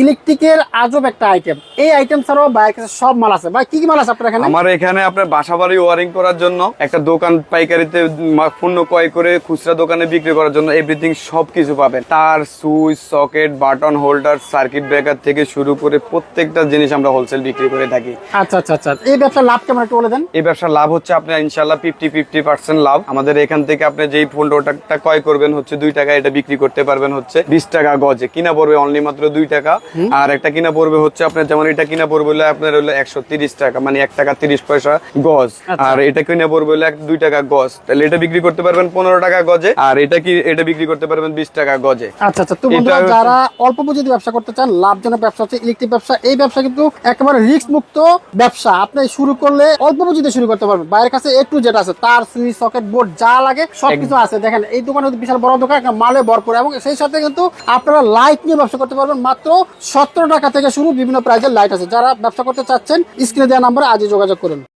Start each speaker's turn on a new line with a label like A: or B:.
A: ইলেকট্রিকের আজব একটা আইটেম। এই আইটেম ছাড়াও বাইরের কাছে সব মাল আছে। ভাই কি কি মাল আছে আপনার এখানে?
B: আমার এখানে আপনার বাসাবাড়ি ওয়ারিং করার জন্য একটা দোকান, পাইকারিতে পণ্য ক্রয় করে খুচরা দোকানে বিক্রি করার জন্য এভরিথিং সবকিছু পাবেন। তার, switch, socket, button holder, circuit breaker থেকে শুরু করে প্রত্যেকটা জিনিস আমরা হোলসেল বিক্রি করে থাকি।
A: আচ্ছা আচ্ছা আচ্ছা, এই ব্যবসার লাভ কেমন একটু বলে দেন।
B: এই ব্যবসার লাভ হচ্ছে আপনার ইনশাল্লাহ 50% লাভ। আমাদের এখান থেকে আপনি যেই পণ্যটা ক্রয় করবেন হচ্ছে 2 টাকা, এটা বিক্রি করতে পারবেন হচ্ছে 20 টাকা গজে। কিনা পড়বে অনলি মাত্র 2 টাকা। আর একটা কিনা পড়বে হচ্ছে আপনার, যেমন এটা কিনা পড়বে হলো আপনার হলো 130 টাকা, মানে 1 টাকা 30 পয়সা গজ। আর এটা কিনা পড়বে হলো 2 টাকা গজ। তাহলে এটা বিক্রি করতে পারবেন 15 টাকা গজে। আর এটা বিক্রি করতে পারবেন 20 টাকা গজে।
A: আচ্ছা আচ্ছা, তো বন্ধুরা যারা অল্প পুঁজিতে ব্যবসা করতে চান, লাভজনক ব্যবসা হচ্ছে ইলেকট্রিক ব্যবসা। এই ব্যবসা কিন্তু একেবারে রিস্ক মুক্ত ব্যবসা। আপনি শুরু করলে অল্প পুঁজিতে শুরু করতে পারবেন। বাইরের কাছে A to Z আছে, তার, সুইচ, সকেট, বোর্ড যা লাগে সবকিছু আছে। দেখেন এই দোকানে বিশাল বড় দোকান, একটা মালে ভরপুর, এবং সেই সাথে কিন্তু আপনারা লাইট নিয়ে ব্যবসা করতে পারবেন। মাত্র 17 টাকা থেকে শুরু, বিভিন্ন প্রাইজের লাইট আছে। যারা ব্যবসা করতে চাচ্ছেন স্ক্রিনে দেওয়া নাম্বারে আজই যোগাযোগ করুন।